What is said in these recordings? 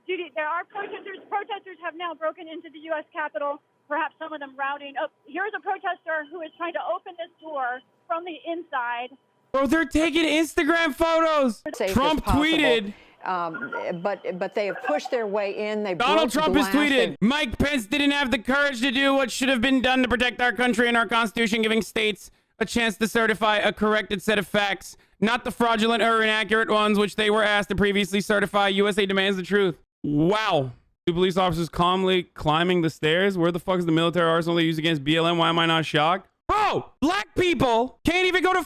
Judy, there are protesters. Protesters have now broken into the U.S. Capitol, perhaps some of them routing. Oh, here's a protester who is trying to open this door from the inside. Bro, they're taking Instagram photos. Trump tweeted. But they have pushed their way in. Donald Trump has tweeted, Mike Pence didn't have the courage to do what should have been done to protect our country and our Constitution, giving states a chance to certify a corrected set of facts, not the fraudulent or inaccurate ones which they were asked to previously certify. USA demands the truth. Wow. Two police officers calmly climbing the stairs. Where the fuck is the military arsenal they use against BLM? Why am I not shocked? Bro, black people can't even go to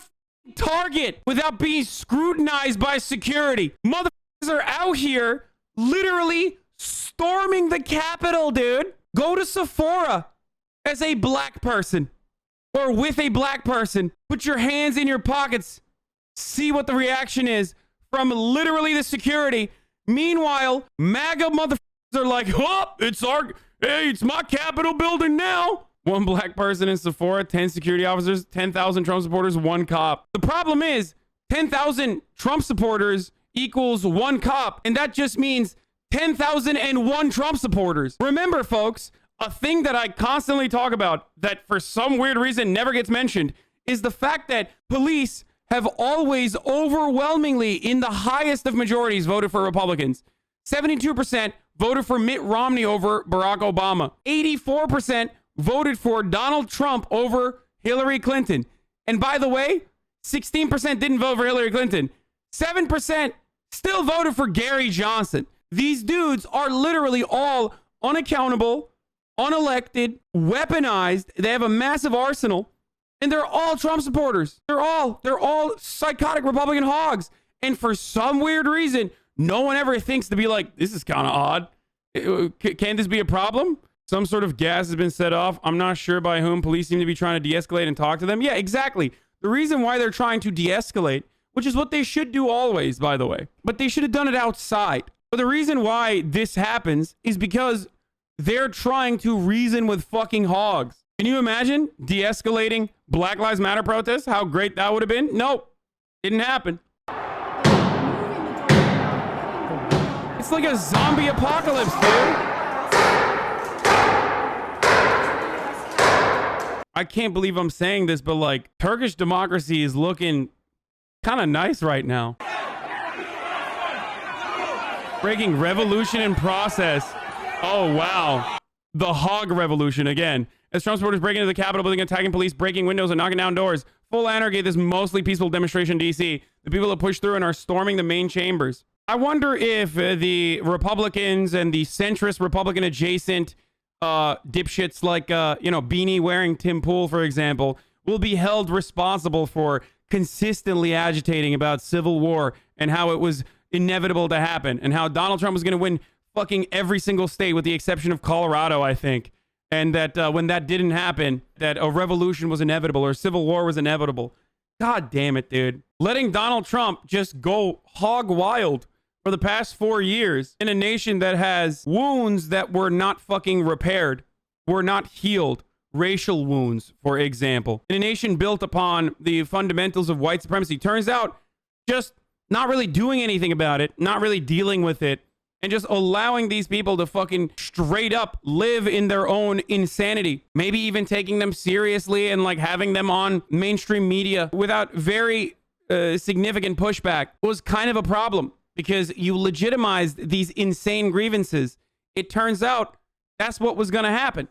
Target without being scrutinized by security. Motherfuckers are out here literally storming the Capitol, dude. Go to Sephora as a black person or with a black person. Put your hands in your pockets. See what the reaction is from literally the security. Meanwhile, MAGA motherfuckers are like, oh, it's my Capitol building now. One black person in Sephora, 10 security officers, 10,000 Trump supporters, one cop. The problem is 10,000 Trump supporters equals one cop. And that just means 10,001 Trump supporters. Remember, folks, a thing that I constantly talk about that for some weird reason never gets mentioned is the fact that police have always overwhelmingly, in the highest of majorities, voted for Republicans. 72% voted for Mitt Romney over Barack Obama. 84% voted for Donald Trump over Hillary Clinton. And by the way, 16% didn't vote for Hillary Clinton. 7% still voted for Gary Johnson. These dudes are literally all unaccountable, unelected, weaponized. They have a massive arsenal. And they're all Trump supporters. They're all psychotic Republican hogs. And for some weird reason, no one ever thinks to be like, this is kind of odd. Can this be a problem? Some sort of gas has been set off. I'm not sure by whom. Police seem to be trying to de-escalate and talk to them. Yeah, exactly. The reason why they're trying to de-escalate, which is what they should do always, by the way, but they should have done it outside. But the reason why this happens is because they're trying to reason with fucking hogs. Can you imagine de-escalating Black Lives Matter protests? How great that would have been? Nope. Didn't happen. It's like a zombie apocalypse, dude. I can't believe I'm saying this, but like Turkish democracy is looking kind of nice right now. Breaking revolution in process. Oh, wow. The hog revolution again. As Trump supporters break into the Capitol building, attacking police, breaking windows, and knocking down doors. Full anarchy, this mostly peaceful demonstration in D.C. The people have pushed through and are storming the main chambers. I wonder if the Republicans and the centrist Republican adjacent dipshits like, beanie wearing Tim Pool, for example, will be held responsible for consistently agitating about civil war and how it was inevitable to happen and how Donald Trump was going to win fucking every single state with the exception of Colorado, I think. And that when that didn't happen, that a revolution was inevitable or civil war was inevitable. God damn it, dude. Letting Donald Trump just go hog wild for the past 4 years in a nation that has wounds that were not fucking repaired, were not healed. Racial wounds, for example. In a nation built upon the fundamentals of white supremacy. Turns out just not really doing anything about it, not really dealing with it, and just allowing these people to fucking straight up live in their own insanity. Maybe even taking them seriously and like having them on mainstream media without very significant pushback was kind of a problem because you legitimized these insane grievances. It turns out that's what was going to happen.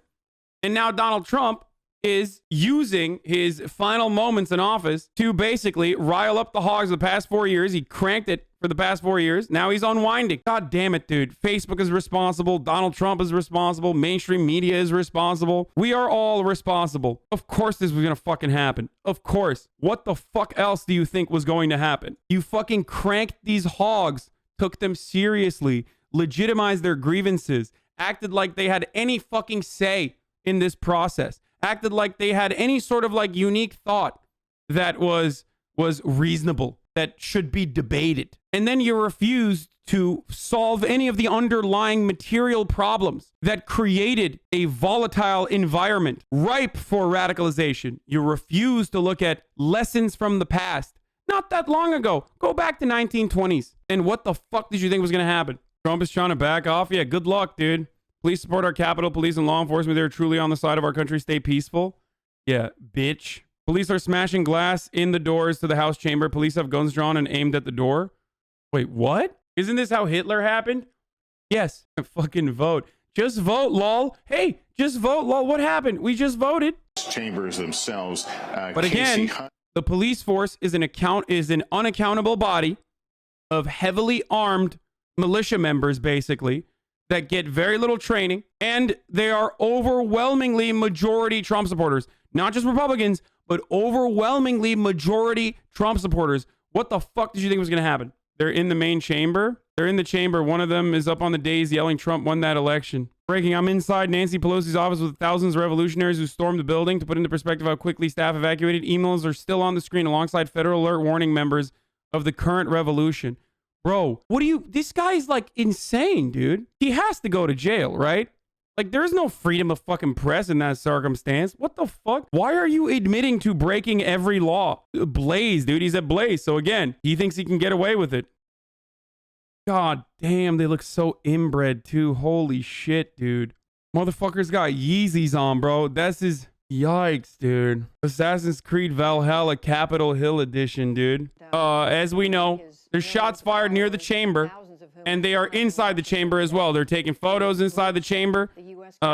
And now Donald Trump is using his final moments in office to basically rile up the hogs of the past 4 years. He cranked it for the past 4 years. Now he's unwinding. God damn it, dude. Facebook is responsible. Donald Trump is responsible. Mainstream media is responsible. We are all responsible. Of course this was going to fucking happen. Of course. What the fuck else do you think was going to happen? You fucking cranked these hogs, took them seriously, legitimized their grievances, acted like they had any fucking say in this process. Acted like they had any sort of like unique thought that was reasonable, that should be debated. And then you refused to solve any of the underlying material problems that created a volatile environment ripe for radicalization. You refused to look at lessons from the past, not that long ago. Go back to 1920s. And what the fuck did you think was going to happen? Trump is trying to back off. Yeah, good luck, dude. Please support our Capitol Police and law enforcement. They're truly on the side of our country. Stay peaceful. Yeah, bitch. Police are smashing glass in the doors to the House chamber. Police have guns drawn and aimed at the door. Wait, what? Isn't this how Hitler happened? Yes. Fucking vote. Just vote, lol. Hey, just vote, lol. What happened? We just voted. Chambers themselves. But again, the police force is an unaccountable body of heavily armed militia members, basically, that get very little training, and they are overwhelmingly majority Trump supporters. Not just Republicans, but overwhelmingly majority Trump supporters. What the fuck did you think was going to happen? They're in the main chamber. They're in the chamber. One of them is up on the dais yelling Trump won that election. Breaking, I'm inside Nancy Pelosi's office with thousands of revolutionaries who stormed the building. To put into perspective how quickly staff evacuated, emails are still on the screen alongside Federal Alert warning members of the current revolution. Bro, what do you... This guy is like insane, dude. He has to go to jail, right? Like, there's no freedom of fucking press in that circumstance. What the fuck? Why are you admitting to breaking every law? Blaze, dude. He's at Blaze. So again, he thinks he can get away with it. God damn, they look so inbred too. Holy shit, dude. Motherfucker's got Yeezys on, bro. That's his... Yikes, dude. Assassin's Creed Valhalla Capitol Hill edition, dude. As we know, there's shots fired near the chamber, and they are inside the chamber as well. They're taking photos inside the chamber,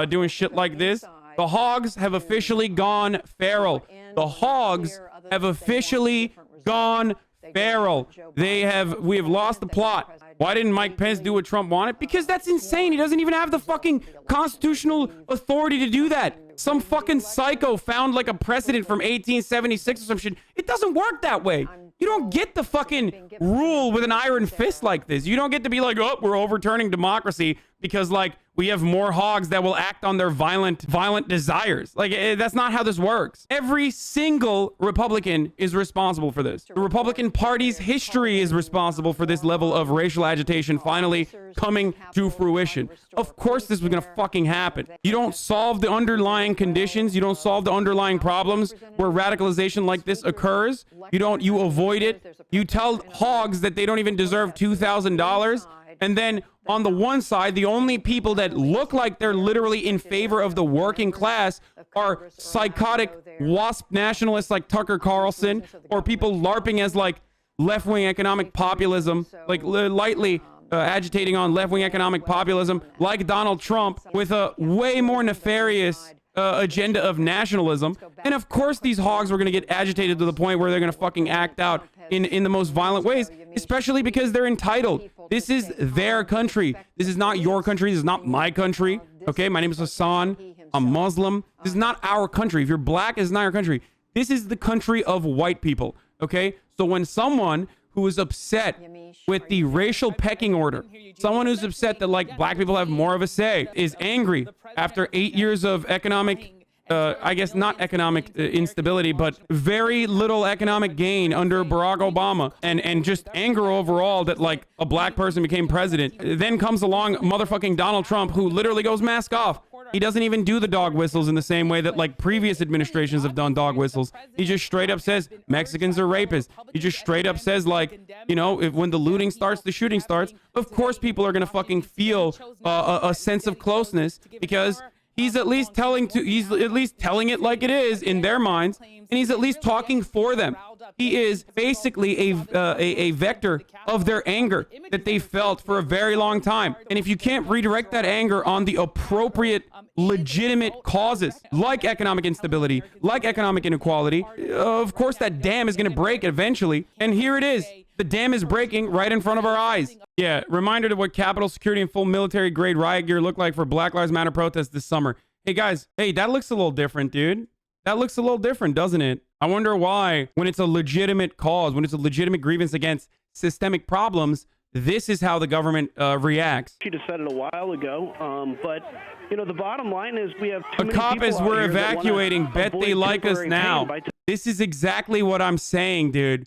doing shit like this. The hogs have officially gone feral. The hogs have officially gone feral. We have lost the plot. Why didn't Mike Pence do what Trump wanted? Because that's insane. He doesn't even have the fucking constitutional authority to do that. Some fucking psycho found like a precedent from 1876 or some shit. It doesn't work that way. You don't get the fucking rule with an iron fist like this. You don't get to be like, oh, we're overturning democracy because like we have more hogs that will act on their violent desires. Like that's not how this works. Every single Republican is responsible for this. The Republican Party's history is responsible for this level of racial agitation finally coming to fruition. Of course this was gonna fucking happen. You don't solve the underlying conditions. You don't solve the underlying problems where radicalization like this occurs. You avoid it. You tell hogs that they don't even deserve $2,000. And then on the one side, the only people that look like they're literally in favor of the working class are psychotic WASP nationalists like Tucker Carlson, or people LARPing as like left-wing economic populism, like lightly agitating on left-wing economic populism, like Donald Trump, with a way more nefarious agenda of nationalism. And of course these hogs were going to get agitated to the point where they're going to fucking act out in the most violent ways, especially because they're entitled. This is their country. This is not your country. This is not my country. Okay, my name is Hasan. I'm Muslim. This is not our country. If you're black, it's not your country. This is the country of white people. Okay, so when someone who is upset with the racial pecking order, someone who's upset that like black people have more of a say, is angry after 8 years of economic I guess not economic instability, but very little economic gain under Barack Obama, and just anger overall that like a black person became president. Then comes along motherfucking Donald Trump, who literally goes mask off. He doesn't even do the dog whistles in the same way that like previous administrations have done dog whistles. He just straight up says Mexicans are rapists. He just straight up says like, you know, when the looting starts, the shooting starts. Of course people are gonna fucking feel a sense of closeness, because he's at least telling it like it is in their minds, and he's at least talking for them. He is basically a vector of their anger that they felt for a very long time. And if you can't redirect that anger on the appropriate, legitimate causes, like economic instability, like economic inequality, of course that dam is going to break eventually. And here it is. The dam is breaking right in front of our eyes. Yeah, reminder to what Capitol security and full military grade riot gear look like for Black Lives Matter protests this summer. Hey guys, hey, that looks a little different, dude. That looks a little different, doesn't it? I wonder why, when it's a legitimate cause, when it's a legitimate grievance against systemic problems, this is how the government reacts. She'd have said it a while ago, but you know, the bottom line is we have too a many cop people as out we're here that evacuating, wanna bet they avoid like us temporary now. pain by This is exactly what I'm saying, dude.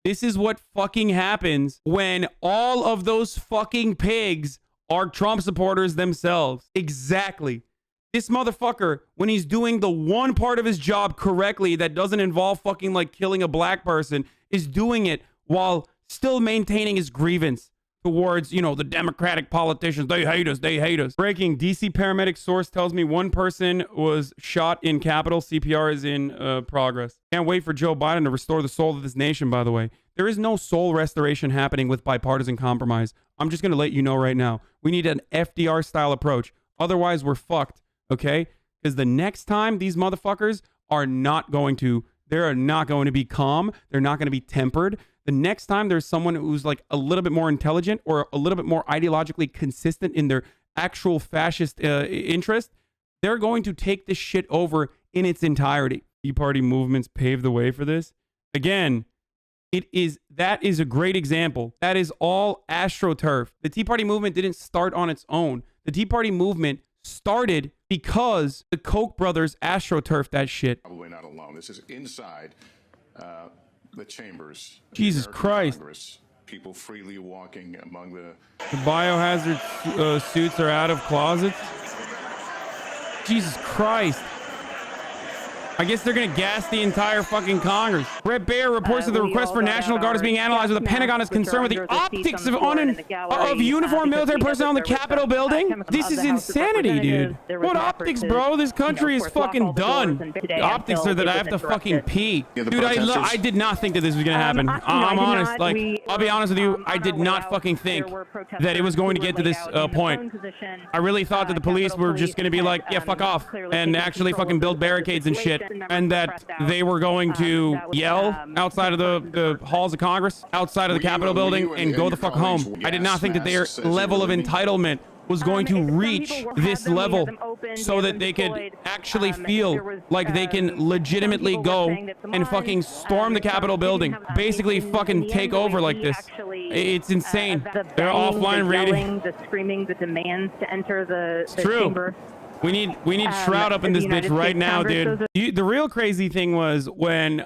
This is what fucking happens when all of those fucking pigs are Trump supporters themselves. Exactly. This motherfucker, when he's doing the one part of his job correctly that doesn't involve fucking like killing a black person, is doing it while still maintaining his grievance. towards, you know, the Democratic politicians. They hate us. They hate us. Breaking, DC paramedic source tells me one person was shot in Capitol. CPR is in progress. Can't wait for Joe Biden to restore the soul of this nation, by the way. There is no soul restoration happening with bipartisan compromise. I'm just going to let you know right now. We need an FDR style approach. Otherwise, we're fucked, okay? Because the next time these motherfuckers are not going to be calm. They're not going to be tempered. The next time there's someone who's like a little bit more intelligent or a little bit more ideologically consistent in their actual fascist interest, they're going to take this shit over in its entirety. Tea Party movements paved the way for this. Again, that is a great example. That is all AstroTurf. The Tea Party movement didn't start on its own. The Tea Party movement started because the Koch brothers AstroTurfed that shit. Probably not alone. This is inside the chambers. Jesus Christ. Congress. People freely walking among the biohazard suits are out of closets. Jesus Christ. I guess they're going to gas the entire fucking Congress. Brett Baer reports that the request for National Guard is being analyzed with the Pentagon is concerned with the optics of uniformed military personnel in the Capitol building. This is insanity, dude. What optics, bro? This country is fucking done. The optics are that I have to fucking pee. Dude, I did not think that this was going to happen. I'm honest. Like, I'll be honest with you. I did not fucking think that it was going to get to this point. I really thought that the police were just going to be like, yeah, fuck off, and actually fucking build barricades and shit. And that they were going to yell outside of the halls of Congress, outside of the Capitol building, and go the fuck home. I did not think that their level of entitlement was going to reach this level so that they could actually feel like they can legitimately go and fucking storm the Capitol building, basically fucking take over like this. It's insane. They're offline reading. The screaming, the demands to enter the chamber. We need Shroud up in this bitch right now, dude. The real crazy thing was when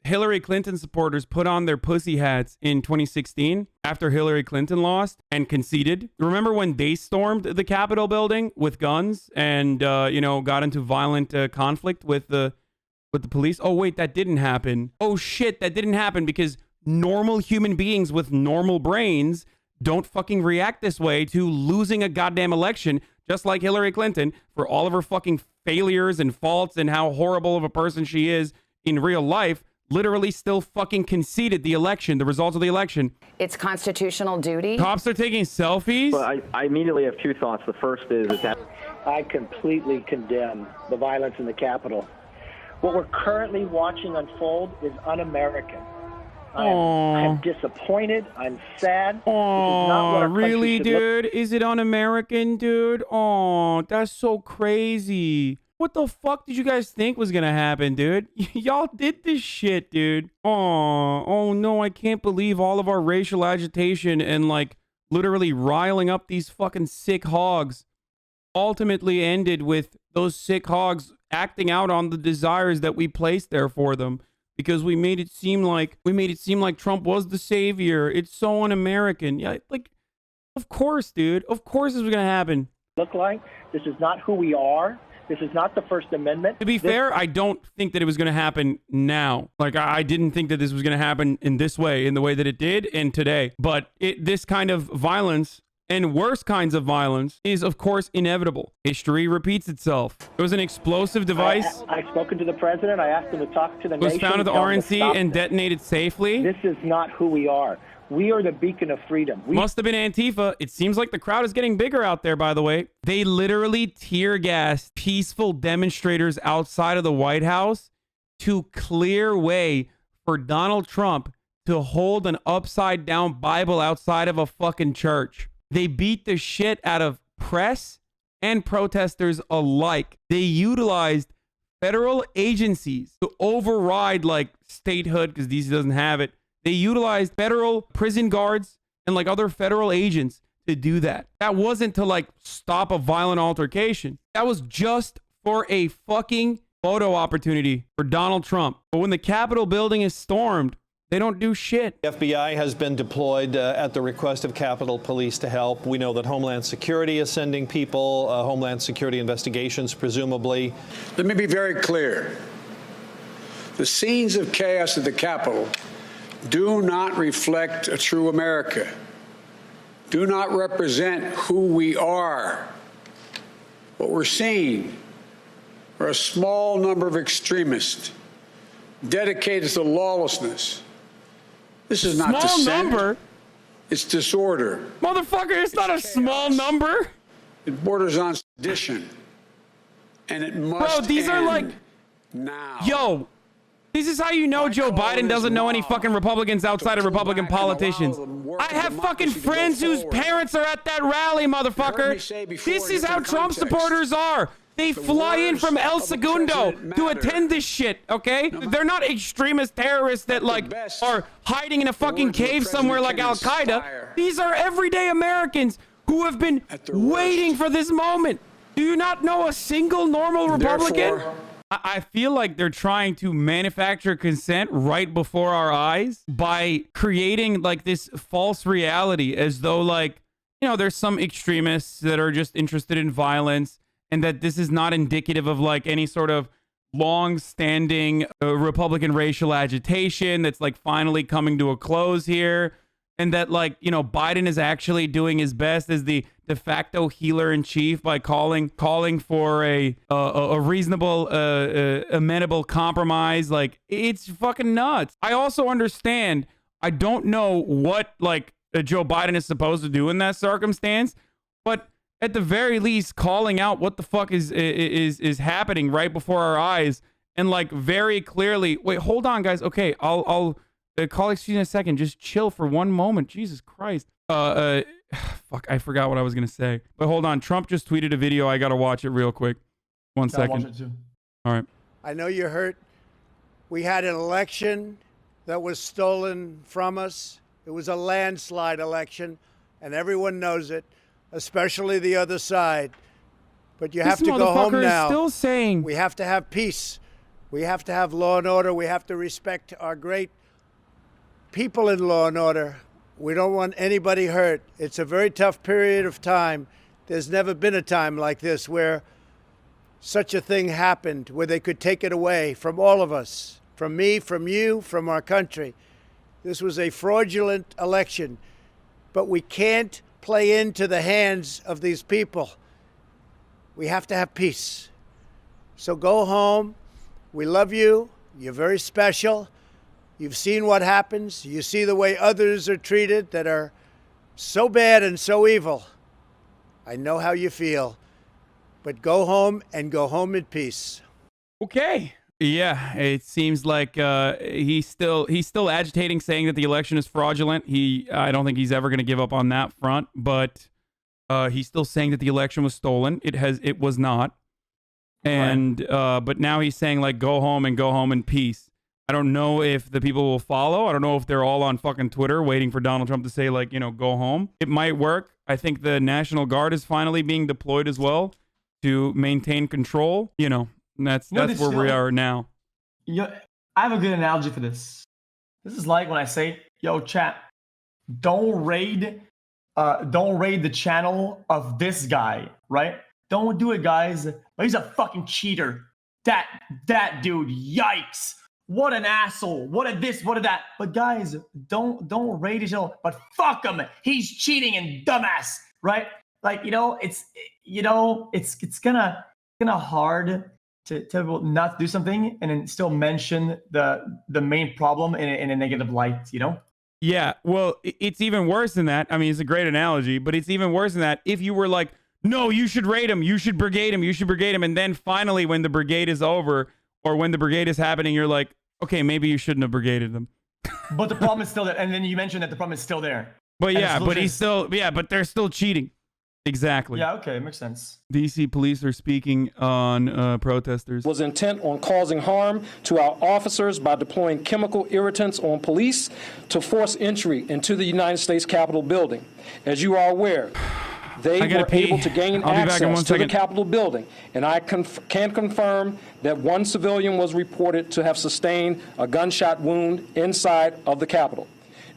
Hillary Clinton supporters put on their pussy hats in 2016 after Hillary Clinton lost and conceded. Remember when they stormed the Capitol building with guns and got into violent conflict with the police? Oh wait, that didn't happen. Oh shit, that didn't happen because normal human beings with normal brains don't fucking react this way to losing a goddamn election. Just like Hillary Clinton, for all of her fucking failures and faults and how horrible of a person she is in real life, literally still fucking conceded the election, the results of the election. It's constitutional duty. Cops are taking selfies? Well, I immediately have two thoughts. The first is that I completely condemn the violence in the Capitol. What we're currently watching unfold is un-American. I'm disappointed. I'm sad. Oh, really, dude? Is it un-American, dude? Oh, that's so crazy. What the fuck did you guys think was gonna happen, dude? Y'all did this shit, dude. Oh no, I can't believe all of our racial agitation and like literally riling up these fucking sick hogs ultimately ended with those sick hogs acting out on the desires that we placed there for them. Because we made it seem like Trump was the savior. It's so un-American. Yeah, like, of course, dude. Of course this was gonna happen. Look like this is not who we are. This is not the First Amendment. To be fair, I don't think that it was gonna happen now. Like, I didn't think that this was gonna happen in this way, in the way that it did, and today. But this kind of violence and worse kinds of violence is, of course, inevitable. History repeats itself. It was an explosive device. I've spoken to the president. I asked him to talk to the nation. It was found at the RNC and detonated safely. This is not who we are. We are the beacon of freedom. Must have been Antifa. It seems like the crowd is getting bigger out there, by the way. They literally tear gassed peaceful demonstrators outside of the White House to clear way for Donald Trump to hold an upside down Bible outside of a fucking church. They beat the shit out of press and protesters alike. They utilized federal agencies to override like statehood because DC doesn't have it. They utilized federal prison guards and like other federal agents to do that. That wasn't to like stop a violent altercation. That was just for a fucking photo opportunity for Donald Trump. But when the Capitol building is stormed, they don't do shit. The FBI has been deployed at the request of Capitol Police to help. We know that Homeland Security is sending people, Homeland Security investigations, presumably. Let me be very clear. The scenes of chaos at the Capitol do not reflect a true America. do not represent who we are. What we're seeing are a small number of extremists dedicated to lawlessness. This is not dissent. Small number? It's disorder. Motherfucker, it's not a small number. It borders on sedition. And it must Bro, these are like... now. Yo, this is how you know Joe Biden doesn't know any fucking Republicans outside of Republican politicians. I have fucking friends whose parents are at that rally, motherfucker. This is how Trump supporters are. They fly in from El Segundo to attend this shit, okay? They're not extremist terrorists that, like, are hiding in a fucking cave somewhere like Al-Qaeda. These are everyday Americans who have been waiting for this moment. Do you not know a single normal Republican? I feel like they're trying to manufacture consent right before our eyes by creating, like, this false reality as though, like, you know, there's some extremists that are just interested in violence, and that this is not indicative of like any sort of long-standing Republican racial agitation that's like finally coming to a close here, and that like, you know, Biden is actually doing his best as the de facto healer in chief by calling for a reasonable, amenable compromise. Like, it's fucking nuts. I also understand. I don't know what like Joe Biden is supposed to do in that circumstance, but at the very least, calling out what the fuck is happening right before our eyes, and like very clearly. Wait, hold on, guys. Okay, I'll call. Excuse me a second. Just chill for one moment. Jesus Christ. Fuck, I forgot what I was gonna say. But hold on. Trump just tweeted a video. I gotta watch it real quick. One second. Watch it too. All right. I know you're hurt. We had an election that was stolen from us. It was a landslide election, and everyone knows it, especially the other side. But you have to go home now. Still saying we have to have peace. We have to have law and order. We have to respect our great people in law and order. We don't want anybody hurt. It's a very tough period of time. There's never been a time like this where such a thing happened, where they could take it away from all of us, from me, from you, from our country. This was a fraudulent election, but we can't play into the hands of these people. We have to have peace. So go home. We love you. You're very special. You've seen what happens. You see the way others are treated that are so bad and so evil. I know how you feel. But go home and go home in peace. Okay. Yeah, it seems like he's still agitating, saying that the election is fraudulent. I don't think he's ever going to give up on that front, but he's still saying that the election was stolen. It was not. And but now he's saying like go home in peace. I don't know if the people will follow. I don't know if they're all on fucking Twitter waiting for Donald Trump to say like, you know, go home. It might work. I think the National Guard is finally being deployed as well to maintain control. You know, that's where we are now. I have a good analogy for this. This is like when I say, yo, chat, don't raid the channel of this guy, right? Don't do it, guys. But he's a fucking cheater. That dude, yikes. What an asshole. What a this, what a that. But guys, don't raid his channel, but fuck him. He's cheating and dumbass, right? Like, it's kind of hard to not do something and then still mention the main problem in a negative light, Yeah, well, it's even worse than that. I mean, it's a great analogy, but it's even worse than that if you were like, no, you should raid him, you should brigade him, and then finally when the brigade is over or when the brigade is happening, you're like, okay, maybe you shouldn't have brigaded them. But the problem is still there, and then you mentioned that the problem is still there. But yeah, but they're still cheating. Exactly. Yeah, okay, makes sense. DC police are speaking on protesters. Was intent on causing harm to our officers by deploying chemical irritants on police to force entry into the United States Capitol building. As you are aware, they were able to gain access to the Capitol building, and I can confirm that one civilian was reported to have sustained a gunshot wound inside of the Capitol.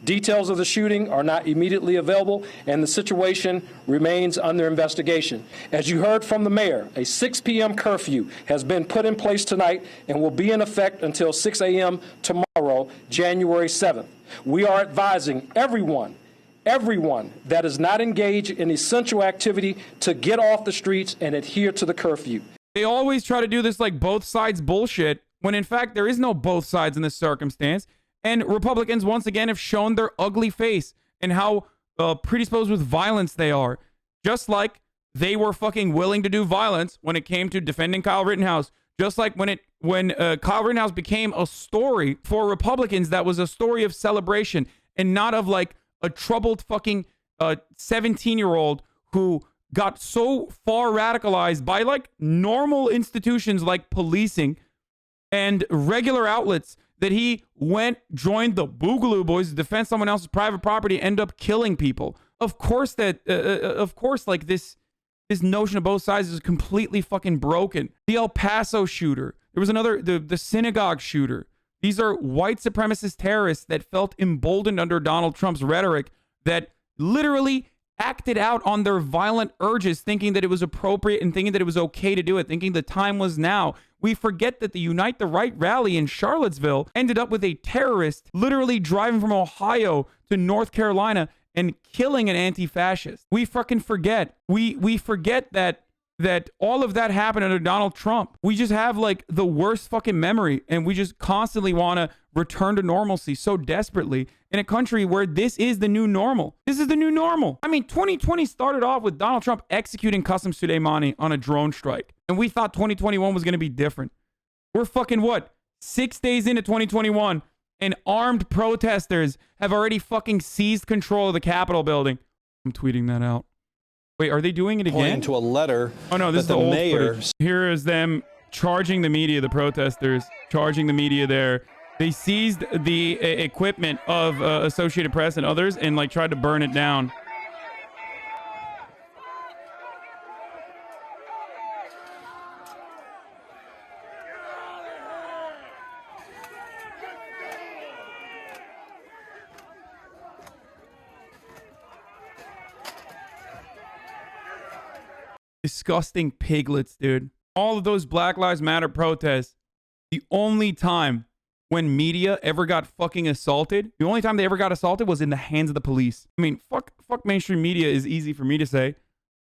Details of the shooting are not immediately available, and the situation remains under investigation. As you heard from the mayor, a 6 p.m. curfew has been put in place tonight and will be in effect until 6 a.m. tomorrow, January 7th. We are advising everyone everyone that is not engaged in essential activity to get off the streets and adhere to the curfew. They always try to do this like both sides bullshit, when in fact there is no both sides in this circumstance. And Republicans once again have shown their ugly face and how predisposed with violence they are. Just like they were fucking willing to do violence when it came to defending Kyle Rittenhouse. Just like when Kyle Rittenhouse became a story for Republicans that was a story of celebration and not of like a troubled fucking 17-year-old who got so far radicalized by like normal institutions like policing and regular outlets that he joined the Boogaloo Boys to defend someone else's private property, end up killing people. Of course like this notion of both sides is completely fucking broken. The El Paso shooter. There was another, the synagogue shooter. These are white supremacist terrorists that felt emboldened under Donald Trump's rhetoric, that literally acted out on their violent urges, thinking that it was appropriate and thinking that it was okay to do it, thinking the time was now. We forget that the Unite the Right rally in Charlottesville ended up with a terrorist literally driving from Ohio to North Carolina and killing an anti-fascist. We fucking forget. We forget that all of that happened under Donald Trump. We just have like the worst fucking memory, and we just constantly want to return to normalcy so desperately in a country where this is the new normal. This is the new normal. I mean, 2020 started off with Donald Trump executing Qasem Soleimani on a drone strike, and we thought 2021 was going to be different. We're fucking what? 6 days into 2021, and armed protesters have already fucking seized control of the Capitol building. I'm tweeting that out. Wait, are they doing it again? Pointing to a letter. Oh no, this is the old mayor. footage. Here is them charging the media, the protesters, charging the media there. They seized the equipment of Associated Press and others and like tried to burn it down. Disgusting piglets, dude. All of those Black Lives Matter protests, the only time when media ever got fucking assaulted, the only time they ever got assaulted was in the hands of the police. I mean, fuck mainstream media is easy for me to say.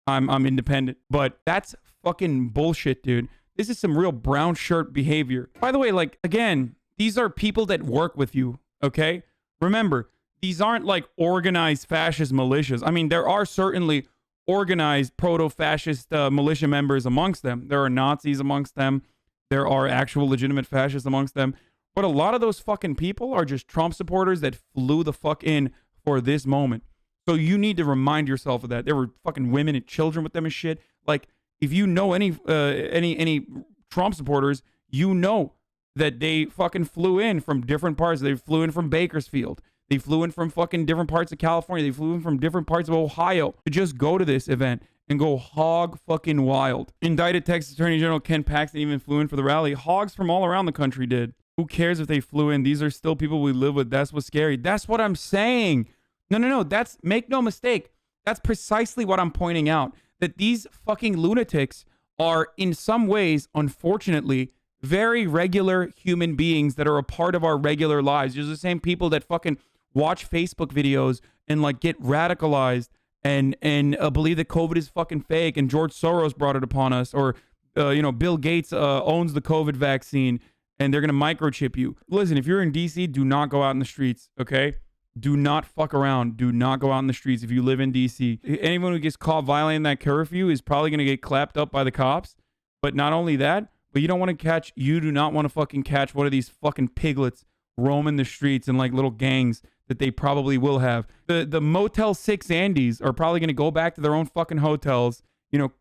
I'm independent, but that's fucking bullshit, dude. This is some real brown shirt behavior. By the way, like, again, these are people that work with you, okay? Remember, these aren't like organized fascist militias. I mean, there are certainly organized proto-fascist militia members amongst them. There are Nazis amongst them. There are actual legitimate fascists amongst them. But a lot of those fucking people are just Trump supporters that flew the fuck in for this moment. So you need to remind yourself of that. There were fucking women and children with them and shit. Like, if you know any Trump supporters, you know that they fucking flew in from different parts. They flew in from Bakersfield. They flew in from fucking different parts of California. They flew in from different parts of Ohio to just go to this event and go hog fucking wild. Indicted Texas Attorney General Ken Paxton even flew in for the rally. Hogs from all around the country did. Who cares if they flew in? These are still people we live with. That's what's scary. That's what I'm saying. No. That's, make no mistake. That's precisely what I'm pointing out. That these fucking lunatics are in some ways, unfortunately, very regular human beings that are a part of our regular lives. These are the same people that fucking watch Facebook videos and like get radicalized and believe that COVID is fucking fake and George Soros brought it upon us, or Bill Gates owns the COVID vaccine and they're gonna microchip you. Listen, if you're in DC, do not go out in the streets, okay? Do not fuck around. Do not go out in the streets if you live in DC. Anyone who gets caught violating that curfew is probably gonna get clapped up by the cops. But not only that, but you do not want to fucking catch one of these fucking piglets roaming the streets in like little gangs that they probably will have. The Motel 6 Andes are probably going to go back to their own fucking hotels,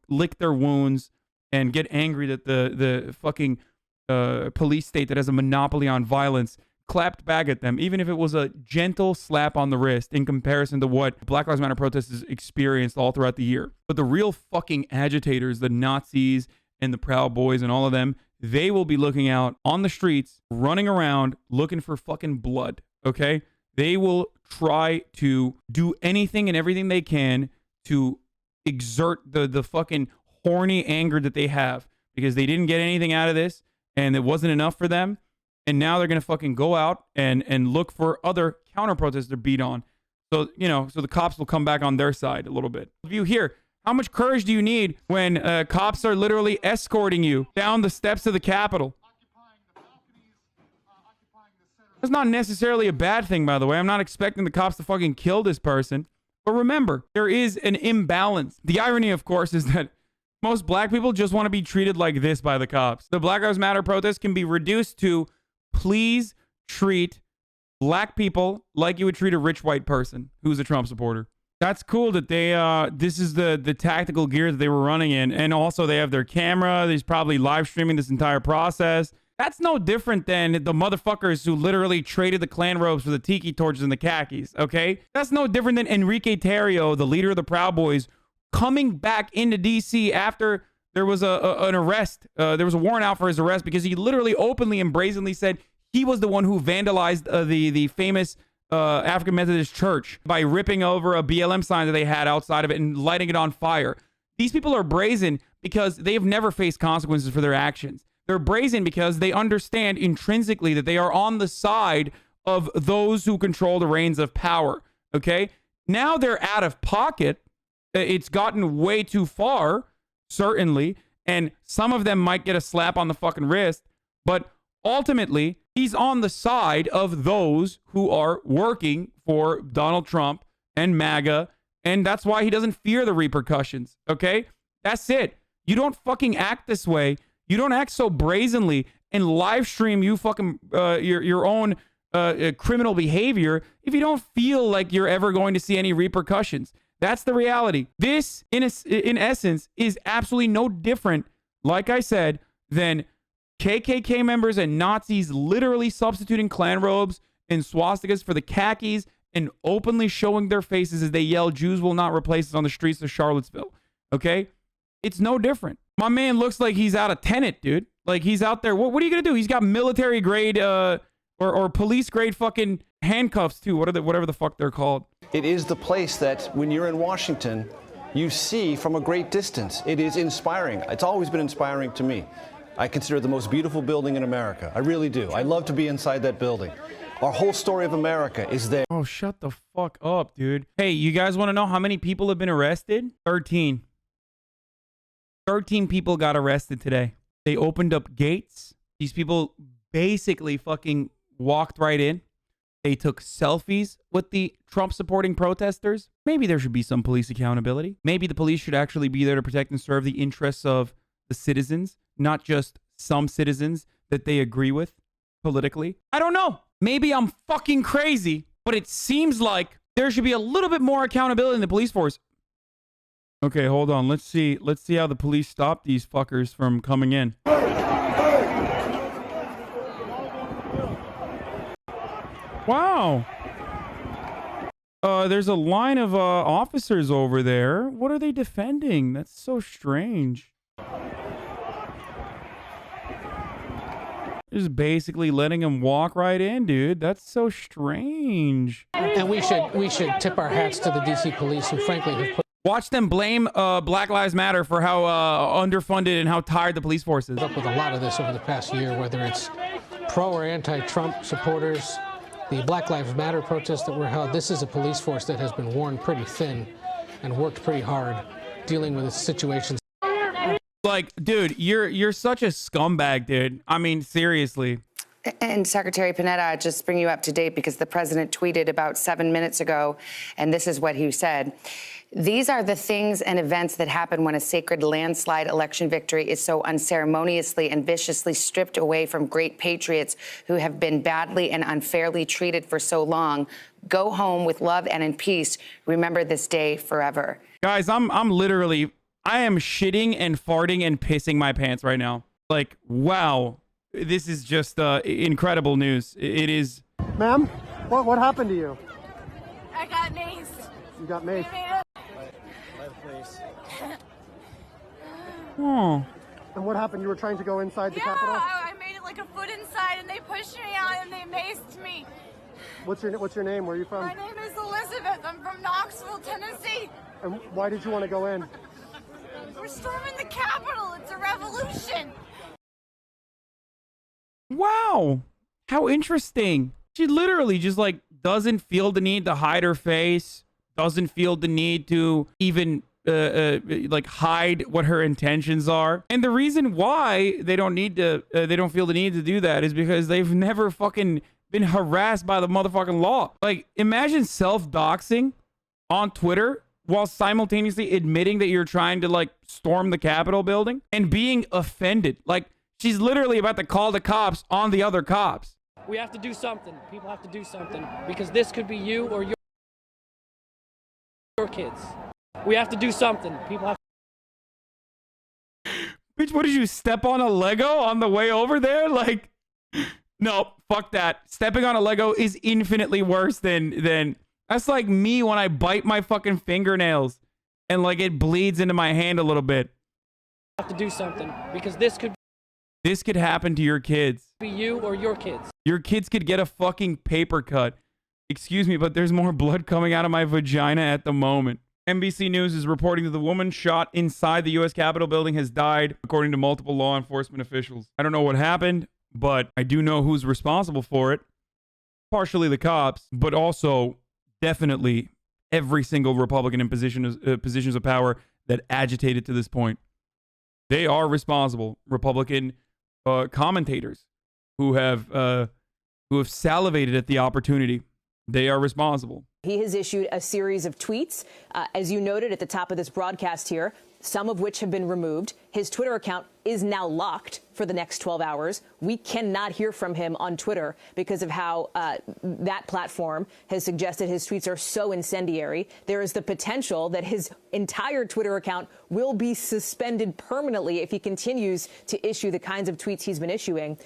lick their wounds and get angry that the fucking police state that has a monopoly on violence clapped back at them, even if it was a gentle slap on the wrist in comparison to what Black Lives Matter protesters experienced all throughout the year. But the real fucking agitators, the Nazis and the Proud Boys and all of them, they will be looking out on the streets, running around, looking for fucking blood, okay? They will try to do anything and everything they can to exert the fucking horny anger that they have because they didn't get anything out of this and it wasn't enough for them. And now they're going to fucking go out and look for other counter protests to beat on. So, you know, so the cops will come back on their side a little bit. View here. How much courage do you need when cops are literally escorting you down the steps of the Capitol? That's not necessarily a bad thing, by the way. I'm not expecting the cops to fucking kill this person. But remember, there is an imbalance. The irony, of course, is that most black people just want to be treated like this by the cops. The Black Lives Matter protest can be reduced to, please treat black people like you would treat a rich white person who's a Trump supporter. That's cool that they, this is the tactical gear that they were running in. And also they have their camera. He's probably live streaming this entire process. That's no different than the motherfuckers who literally traded the Klan robes for the tiki torches and the khakis, okay? That's no different than Enrique Tarrio, the leader of the Proud Boys, coming back into D.C. after there was an arrest. There was a warrant out for his arrest because he literally openly and brazenly said he was the one who vandalized the famous African Methodist Church by ripping over a BLM sign that they had outside of it and lighting it on fire. These people are brazen because they have never faced consequences for their actions. They're brazen because they understand intrinsically that they are on the side of those who control the reins of power, okay? Now they're out of pocket. It's gotten way too far, certainly, and some of them might get a slap on the fucking wrist, but ultimately, he's on the side of those who are working for Donald Trump and MAGA, and that's why he doesn't fear the repercussions, okay? That's it. You don't fucking act this way. You don't act so brazenly and live stream you fucking your own criminal behavior if you don't feel like you're ever going to see any repercussions. That's the reality. This, in essence, is absolutely no different, like I said, than KKK members and Nazis literally substituting Klan robes and swastikas for the khakis and openly showing their faces as they yell, "Jews will not replace us" on the streets of Charlottesville. Okay? It's no different. My man looks like he's out of Tenet, dude. Like he's out there. What are you gonna do? He's got military grade or police grade fucking handcuffs too. Whatever the fuck they're called. It is the place that when you're in Washington, you see from a great distance. It is inspiring. It's always been inspiring to me. I consider it the most beautiful building in America. I really do. I love to be inside that building. Our whole story of America is there. Oh, shut the fuck up, dude. Hey, you guys want to know how many people have been arrested? 13. 13 people got arrested today. They opened up gates. These people basically fucking walked right in. They took selfies with the Trump-supporting protesters. Maybe there should be some police accountability. Maybe the police should actually be there to protect and serve the interests of the citizens, not just some citizens that they agree with politically. I don't know. Maybe I'm fucking crazy, but it seems like there should be a little bit more accountability in the police force. Okay, hold on. Let's see how the police stop these fuckers from coming in. Wow. There's a line of officers over there. What are they defending? That's so strange. Just basically letting him walk right in, dude. That's so strange. And we should tip our hats to the DC police, who frankly have put. Watch them blame Black Lives Matter for how underfunded and how tired the police force is. Up with a lot of this over the past year, whether it's pro or anti-Trump supporters, the Black Lives Matter protests that were held. This is a police force that has been worn pretty thin and worked pretty hard dealing with situations. Like, dude, you're such a scumbag, dude. I mean, seriously. And Secretary Panetta, just bring you up to date because the president tweeted about 7 minutes ago, and this is what he said. These are the things and events that happen when a sacred landslide election victory is so unceremoniously and viciously stripped away from great patriots who have been badly and unfairly treated for so long. Go home with love and in peace. Remember this day forever. Guys, I am shitting and farting and pissing my pants right now. Like, wow. This is just incredible news. It is. Ma'am, what happened to you? I got maced. You got maced. Oh. And what happened? You were trying to go inside the Capitol? I made it like a foot inside, and they pushed me out, and they maced me. What's your name? Where are you from? My name is Elizabeth. I'm from Knoxville, Tennessee. And why did you want to go in? We're storming the Capitol. It's a revolution. Wow. How interesting. She literally just like doesn't feel the need to hide her face, doesn't feel the need to even like hide what her intentions are. And the reason why they don't feel the need to do that is because they've never fucking been harassed by the motherfucking law. Like, imagine self-doxing on Twitter while simultaneously admitting that you're trying to like storm the Capitol building and being offended. Like, she's literally about to call the cops on the other cops. We have to do something. People have to do something because this could be you or your kids. We have to do something. People have Bitch, what did you step on a Lego on the way over there? Like, no, fuck that. Stepping on a Lego is infinitely worse than that's like me when I bite my fucking fingernails and like it bleeds into my hand a little bit. have to do something because this could happen to your kids. be you or your kids. Your kids could get a fucking paper cut. Excuse me, but there's more blood coming out of my vagina at the moment. NBC News is reporting that the woman shot inside the U.S. Capitol building has died, according to multiple law enforcement officials. I don't know what happened, but I do know who's responsible for it. Partially the cops, but also definitely every single Republican in positions of power that agitated to this point. They are responsible. Republican commentators who have salivated at the opportunity. They are responsible. He has issued a series of tweets, as you noted at the top of this broadcast here, some of which have been removed. His Twitter account is now locked for the next 12 hours. We cannot hear from him on Twitter because of how that platform has suggested his tweets are so incendiary. There is the potential that his entire Twitter account will be suspended permanently if he continues to issue the kinds of tweets he's been issuing.